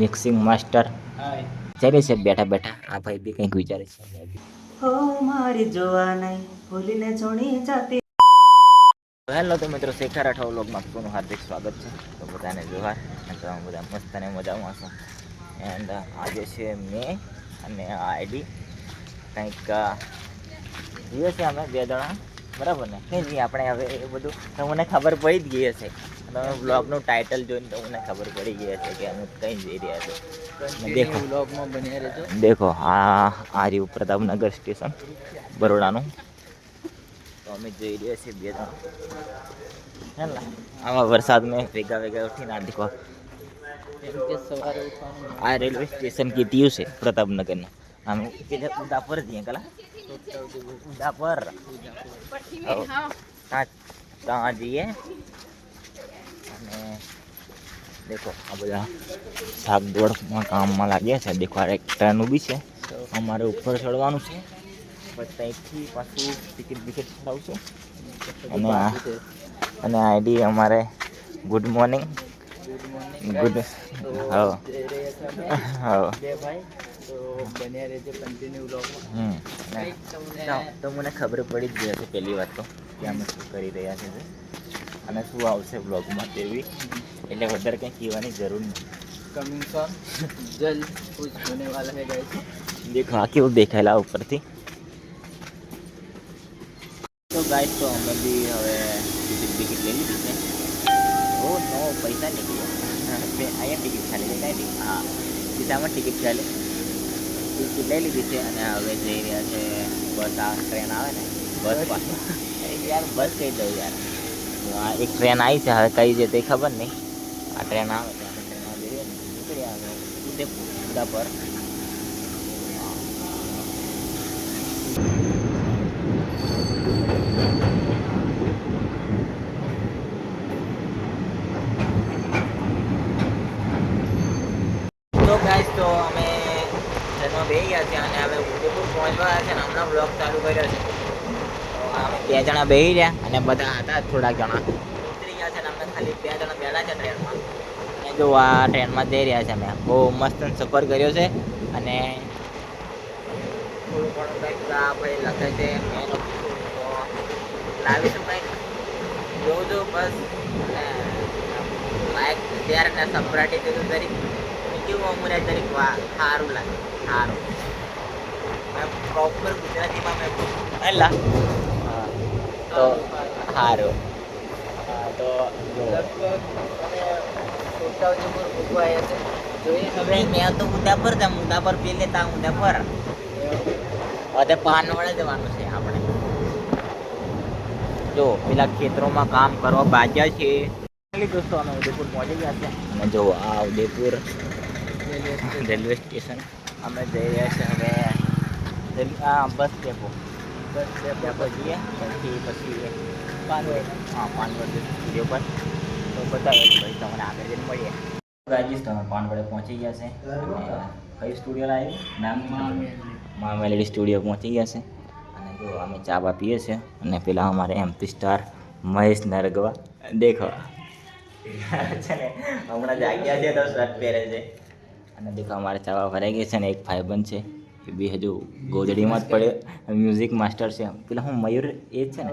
Mixing master ચાલે છે બેઠા બેઠા. આ ભાઈ બી કંઈક વિચારે છે. હો મારી જોવા નહીં ભૂલીને જોણી જાતી. હેલો તો મિત્રો, શેખર રાઠવા વ્લોગમાં આપનું હાર્દિક સ્વાગત છે. તો બધાને જોહાર. તો બધા મસ્ત અને મજામાં હશો. એન્ડ આજે છે મે અને આ આઈડી કંઈક જોઈએ છે અમે બે જણા, બરાબર ને? કંઈ નહીં, આપણે હવે એ બધું તમને ખબર પડી જ ગઈ હશે. તમે બ્લોગનું ટાઇટલ જોઈને તમને ખબર પડી ગઈ હશે કે અમે કંઈ જઈ રહ્યા છે. દેખો બ્લોગમાં બની રહેજો. દેખો આ રહ્યું પ્રતાપનગર સ્ટેશન બરોડાનું. તો અમે જઈ રહ્યા છીએ બે જણા. હે ને આવા વરસાદમાં ભેગા ભેગા ઉઠીને આ દેખો આ રેલવે સ્ટેશન કીધું છે પ્રતાપનગરનું. અમે ઉદાપર જઈએ કલા ઉદાપર ત્યાં જઈએ. અને દેખો આ બધા ભાગદોડમાં કામમાં લાગ્યા છે. દેખો આ એક ટ્રેન ઊભી છે, અમારે ઉપર ચડવાનું છે. પછી ત્યાંથી પાછું ટિકિટ બિકિટ ચડાવશું. અને આઈડી અમારે ગુડ મોર્નિંગ ગુડ. હા હા તો મને ખબર પડી જ ગઈ હશે પહેલી વાત તો કે અમે શું કરી રહ્યા છીએ અને શું આવશે બ્લોગમાં તેવી, એટલે વધારે કંઈ કહેવાની જરૂર નથી. કમિંગ સોન જલ્દ કુછ હોને વાલા હે ગાઈસ. દેખો આ કેવું દેખાયેલા ઉપરથી. તો ગાઈસ તો અમે બી હવે ટિકિટ લઈ લીધી છે. ઓ નો પૈસા નીકળ્યો. અહીંયા ટિકિટ ખાલી છે કાંઈ નહીં. હા, સીધામાં ટિકિટ ચાલે. ટિકિટ લઈ લીધી છે અને હવે જઈ રહ્યા છે બસ. આ ટ્રેન આવે ને બસ પાસે યાર, બસ કહી દઉં યાર. આ એક ટ્રેન આવી છે, હવે કઈ છે તે ખબર નહીં. આ ટ્રેન આવે તો આપણે ટ્રેનમાં જઈએ ને નીકળી આવે ઉદાપર. તો ગાઈસ તો અમે ટ્રેનમાં બેસી ગયા છે અને હવે ઉદયપુર પહોંચવા છે ને હમણાં બ્લોગ ચાલુ કર્યો છે. તો અમે બે જણા બેસી રહ્યા અને બધા હતા થોડાક જણા ઉતરી ગયા છે ને અમે ખાલી બે જણા બેઠા છે ટ્રેનમાં. અને જો આ ટ્રેનમાં જઈ રહ્યા છે. અમે બહુ મસ્ત સફર કર્યો છે. અને થોડું ઘણું કંઈક ભાઈ લખે છે, મેં લખીશું તો લાવીશું કંઈક જોજો બસ. અને લાઈક ત્યારે ને સપરાટી કીધું તરીક કેવું અમને તરીક સારું લાગે. સારું પ્રોપર ગુજરાતીમાં મેં એલા તો સારું. તો મેં તો ઉદાપર જામ, ઉદાપર પી લેતા ઉદાપર. હવે પાનવાડે જવાનું છે આપણે. જો પેલા ખેતરોમાં કામ કરવા બાજ્યા છે. દોસ્તો અમે ઉદયપુર પહોંચી ગયા છે. અને જો આ ઉદયપુર રેલવે સ્ટેશન અમે જઈ રહ્યા છીએ હવે. બસ ડેપો જઈએ પછી પાનવડ. હા પાનવડ સ્ટુડિયો પર તો બતાવીએ ભાઈ તમને આગળ જઈને મળીએ. ગાઈસ તમે પાનવડે પહોંચી ગયા છે. કઈ સ્ટુડિયો લાવ્યું નામ? મા મેલેડી સ્ટુડિયો પહોંચી ગયા છે. અને જો અમે ચા બા પીએ છીએ. અને પેલા અમારે એમપી સ્ટાર મહેશ નરગવા દેખો છે ને હમણાં જાગ્યા છે તો શર્ટ પહેરે છે. અને દેખો અમારે ચાવા ભરાઈ ગઈ છે. ને એક ભાઈબંધ છે એ બી હજુ ગોદડીમાં જ પડે, મ્યુઝિક માસ્ટર છે. પેલા હું મયુર એ જ છે ને,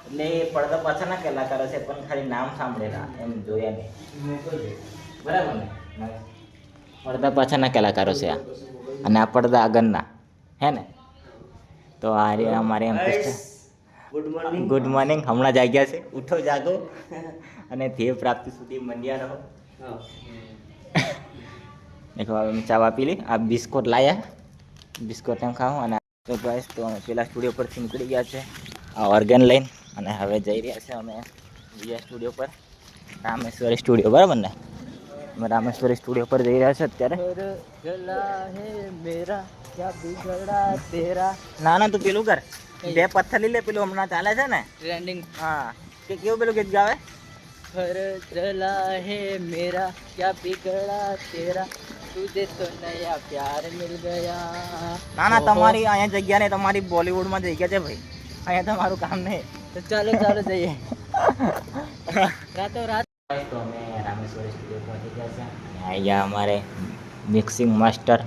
એટલે એ પડદા પાછળના કલાકારો છે પણ ખાલી નામ સાંભળેલા, એમ જોયા નહીં. બરાબર ને? પડદા પાછળના કલાકારો છે આ, અને આ પડદા આગળના હે ને. તો આ અમારે એમ ગુડ મોર્નિંગ. હમણાં જાગ્યા છે, ઉઠો જાગો અને ધ્યેય પ્રાપ્તિ સુધી મંડ્યા રહો. દેખો હવે ચા આપી લી. આ બિસ્કોટ લાયા, બિસ્કોટ એમ ખાવું. અને તો ગાઈસ તો અમે પેલા સ્ટુડિયો પરથી નીકળી ગયા છે આ ઓર્ગન લઈને. અને હવે જઈ રહ્યા છે અમે બીજા સ્ટુડિયો પર, રામેશ્વરી સ્ટુડિયો. બરાબર ને? અમે રામેશ્વરી સ્ટુડિયો પર જઈ રહ્યા છે અત્યારે. ના ના તું પેલું કર, બે પથ્થર લઈ લે. પેલું હમણાં ચાલે છે ને ટ્રેન્ડિંગ. હા કે કેવું પેલું ગીત ગાવે? घर चला है मेरा क्या बिगड़ा तेरा तुझे तो नया प्यार मिल ગયા. ના ના તમારી અહીંયા જગ્યા નહીં, તમારી બોલિવૂડમાં જગ્યા છે ભાઈ. અહીંયા તમારું કામ નહીં. તો ચાલો ચાલો જઈએ રાતો રાત. તો અમે રામેશ્વર સ્ટુડિયો પહોંચી ગયા છે અને અહીંયા અમારે મિક્સિંગ માસ્ટર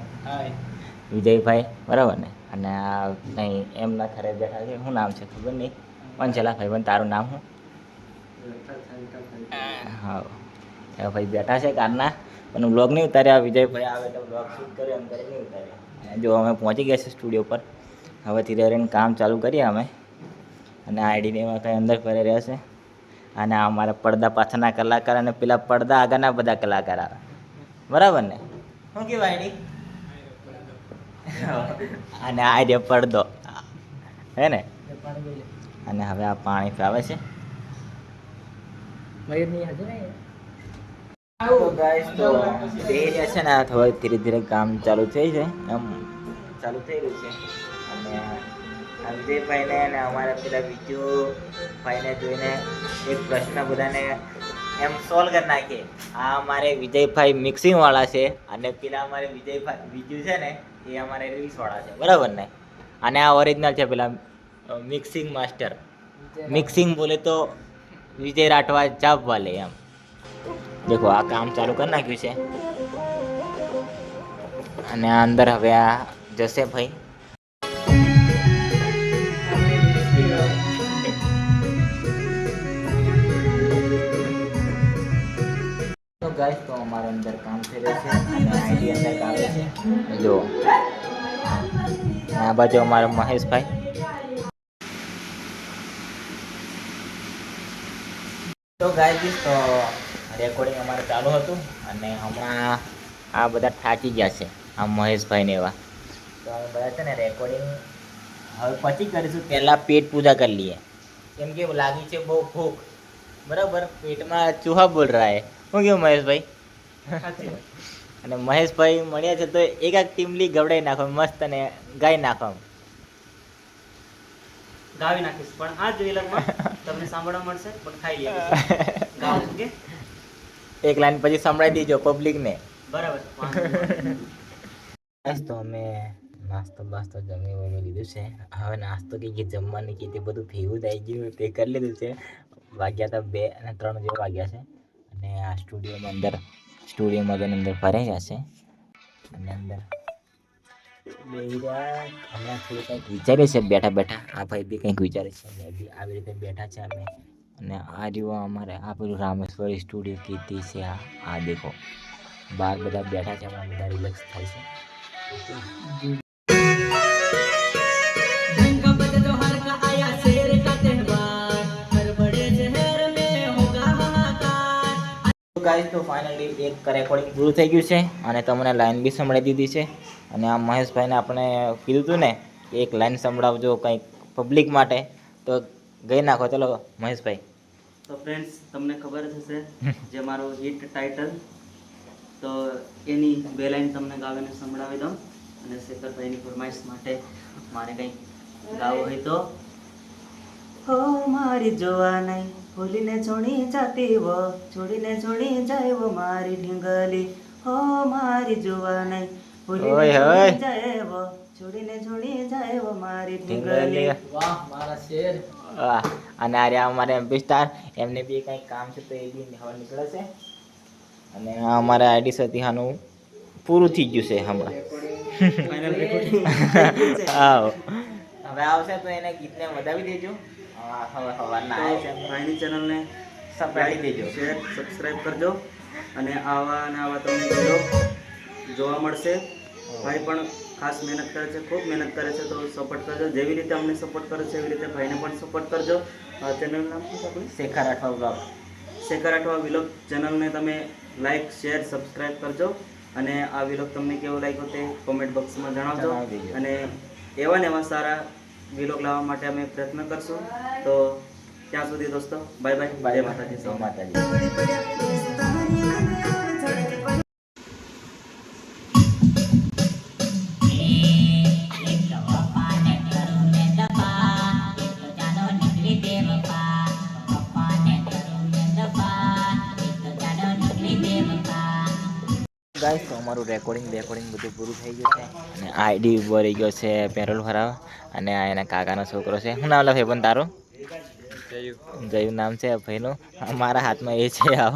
વિજયભાઈ બરાબર ને, અને આ કંઈ એમના ઘરે બેઠા છે. શું નામ છે ખબર નહીં, પણ છેલ્લા ભાઈ પણ તારું નામ શું? હા, એ ભાઈ બેઠા છે કારના, પણ વ્લોગ નહીં ઉતાર્યા. વિજયભાઈ આવે તો વ્લોગ શૂટ કર્યો, એમ કરી નહીં ઉતાર્યા. જો અમે પહોંચી ગયા છે સ્ટુડિયો પર. હવેથી રહીને કામ ચાલુ કરીએ અમે. અને આઈડીને એમાં કંઈ અંદર ફરી રહ્યા છે. અને અમારા પડદા પાછળના કલાકાર અને પેલા પડદા આગળના બધા કલાકાર આવે બરાબર ને. શું કહેવાય આઈડી? અને આ જે પડદો હે ને. અને હવે આ પાણી આવે છે. તો ગાઈસ તો બે રહ્યા છે ને, હવે ધીરે ધીરે કામ ચાલુ થઈ છે, એમ ચાલુ થઈ રહ્યું છે. અને વિજયભાઈને અને અમારા પેલા વિજુભાઈને જોઈને એક પ્રશ્ન બધાને એમ સોલ્વ કરી નાખીએ. આ અમારે વિજયભાઈ મિક્સિંગવાળા છે અને પેલા અમારે વિજયભાઈ વિજુ છે ને, એ અમારે રીલ્સવાળા છે બરાબર ને. અને આ ઓરિજિનલ છે પેલા મિક્સિંગ માસ્ટર. મિક્સિંગ બોલે તો વિજય રાઠવા ચાપ વાલે એમ. દેખો આ કામ ચાલુ કરી નાખ્યું છે. અને આ અંદર હવે આ જશે ભાઈ. તો ગાઈસ તો અમારે અંદર કામ થઈ રહ્યું છે અને આઈડી અંદર કામ છે. જો આ બાજુ અમારા મહેશભાઈ. તો ગાઈસ તો રેકોર્ડિંગ અમારે ચાલુ હતું અને હમણાં આ બધા થાકી ગયા છે, આ મહેશભાઈને એવા. તો અમે બધા છે ને રેકોર્ડિંગ હવે પછી કરીશું. પહેલાં પેટ પૂજા કરી લઈએ, કેમ કે લાગી છે બહુ ભૂખ બરાબર. પેટમાં ચૂહા બોલ રહ્યા હે. શું કેવું મહેશભાઈ? અને મહેશભાઈ મળ્યા છે તો એક ટીમલી ગવડાઈ નાખો મસ્ત અને ગાઈ નાખો. ગાવી નાખીશ પણ આ ટ્રેલરમાં તમને સાંભળવા મળશે, પણ ખાઈ લે ગાવ કે એક લાઈન પછી સંભળાઈ દેજો પબ્લિકને બરાબર. તો અમે નાસ્તો બાસ્તો જમી લીધું છે. હવે નાસ્તો કે જમવાની કે તે બધું ભેગું થઈ ગયું તે કરી લીધું છે. વાગ્યા હતા 2 અને 3 જેવા વાગ્યા છે. અને આ સ્ટુડિયોમાં અંદર ફરાઈ રહ્યા છે. અને અંદર હમણાં થોડું કંઈક વિચારે છે બેઠા બેઠા. આ ભાઈ બી કંઈક વિચારે છે, મેં બી આવી રીતે બેઠા છે અમે. અને આ રહ્યું અમારે આ પેલું રામેશ્વરી સ્ટુડિયો કીધી છે. આ દેખો બહાર બધા બેઠા છે, હમણાં બધા રિલેક્સ થાય છે. ગાઈસ તો ફાઇનલી એક રેકોર્ડિંગ પૂરું થઈ ગયું છે અને તમને લાઈન બી સંભળાવી દીધી છે. અને આ મહેશભાઈને આપણે કીધું હતું ને કે એક લાઈન સંભળાવજો કંઈક પબ્લિક માટે, તો ગઈ નાખો. ચલો મહેશભાઈ. તો ફ્રેન્ડ્સ તમને ખબર જ હશે જે મારો હિટ ટાઇટલ, તો એની 2 લાઈન તમને ગાવીને સંભળાવી દઉં. અને શેખરભાઈની ફરમાઈશ માટે મારે કંઈક ગાવું હોય તો હો મારી જોવા નહીં ભૂલીને છોડી જાતી વો, છોડીને છોડી જાય વો મારી ઢીંગલી. હો મારી જોવા નહીં ભૂલીને છોડી જાય વો, છોડીને છોડી જાય વો મારી ઢીંગલી. વાહ મારા શેર. વાહ. અને આ રહ્યા અમારે એમપી સ્ટાર, એમને બી કંઈક કામ છે તો એ બી હવે નીકળે છે. અને આ અમારા આઈડી સતીહાનું પૂરું થઈ ગયું છે હમણાં. ફાઇનલ રેકોર્ડિંગ હા, હવે આવશે તો એને ગીતને વધાવી દેજો. હવે સવારના આવે છે, ભાઈની ચેનલને સબસ્ક્રાઇબ દેજો, શેર સબસ્ક્રાઇબ કરજો. અને આવા અને આવા તમને વિડીયો જોવા મળશે. ભાઈ પણ ખાસ મહેનત કરે છે, ખૂબ મહેનત કરે છે, તો સપોર્ટ કરજો. જેવી રીતે અમને સપોર્ટ કરે છે એવી રીતે ભાઈને પણ સપોર્ટ કરજો. ચેનલનું નામ શું છે આપણું? શેખર રાઠવા વ્લોગ. શેખર રાઠવા વિલોગ ચેનલને તમે લાઈક શેર સબસ્ક્રાઇબ કરજો. અને આ વિલોગ તમને કેવો લાગ્યો તે કોમેન્ટ બોક્સમાં જણાવજો. અને એવા ને એવા સારા વિલોગ લાવવા માટે અમે પ્રયત્ન કરશું. તો ત્યાં સુધી દોસ્તો બાય બાય. જય માતાજી. જય માતાજી. ગાઈસ તો અમારું રેકોર્ડિંગ બધું પૂરું થઈ ગયું છે. અને આઈડી ઉભો રહી ગયો છે પેરોલ ભરાવા. અને આ એના કાકાનો છોકરો છે. શું નામ લખે પણ તારું? જયું નામ છે ભાઈનું, અમારા હાથમાં એ છે આવ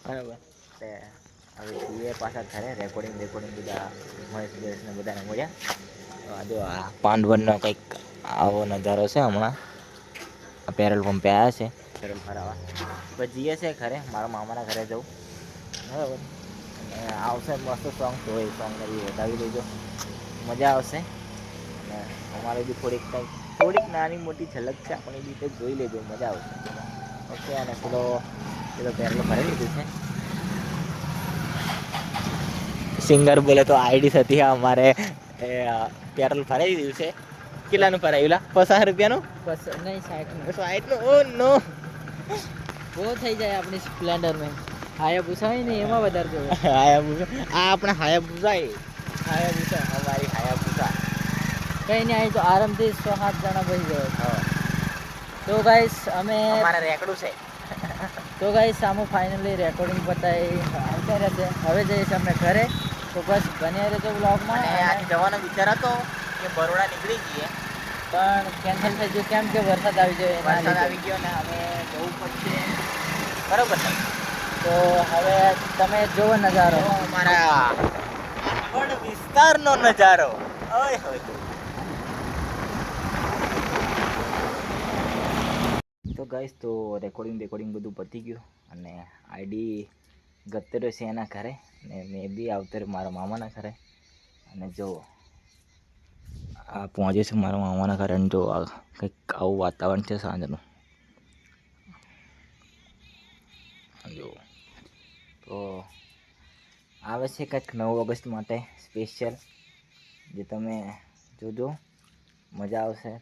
બરાબર. તે હવે જઈએ પાછા ઘરે, રેકોર્ડિંગ બધા મહેશને બધાને મળ્યા. આ જો આ પાંડવનનો કંઈક આવો નજારો છે. હમણાં આ પેટ્રોલ પંપે આવ્યા છે પેટ્રોલ ભરાવા. પછી જઈએ છે ઘરે, મારા મામાના ઘરે જવું બરાબર. અને આવશે મસ્ત સોંગ, તો એ સોંગને બી વધાવી લેજો, મજા આવશે. અને અમારે બી થોડીક નાની મોટી ઝલક છે, આપણે બી તે જોઈ લેજો, મજા આવશે. ઓકે. અને પેલો પેટ્રોલ ભરાઈ લીધું છે. સિંગર બોલે તો આઈડી હતી અમારે પેટ્રોલ ભરાઈ દીધું છે. કેટલાનું ભરાયું લા? 50 રૂપિયાનું? નહીં 60 60નું? ઓ નો, બહુ થઈ જાય આપણી સ્પ્લેન્ડરમાં. હાયાબુસા હોય ને એમાં વધારે જોવે. હાયાબુસા. આ આપણે હાયાબુસા અમારી હાયાબુસા. કંઈ નહીં, અહીં તો આરામથી 6-7 જણા બસી જાય. હા, તો ગાઈસ અમે અમારે રેકડું છે. તો ગાઈસ આમ ફાઇનલી રેકોર્ડિંગ પતાવી આવતા રહેશે. હવે જઈશ અમે ઘરે. તો બસ બન્યા રહેજો બ્લોગમાં. અને આજે જવાનો વિચાર હતો કે બરોડા નીકળી જઈએ, પણ કેન્સલ થઈ ગયું, કેમ કે વરસાદ આવી ગયો. વરસાદ આવી ગયો ને હવે જવું પડશે બરોબર ને. તો હવે તમે જોવો નજારો, અમારા વડ વિસ્તારનો નજારો. ઓય હોય. તો ગાઈસ, તો રેકોર્ડિંગ બધું પતી ગયું અને આઈડી ગત્તરો છે એના ઘરે, અને મેં બી આવતો મારા મામાના ઘરે. અને જો આ પહોંચે છે મારા મામાના ઘરે, અને જો આ કંઈક આવું વાતાવરણ છે સાંજનું. જો તો આવે છે કંઈક 9 ઓગસ્ટ માટે સ્પેશિયલ, જે તમે જોજો, મજા આવશે.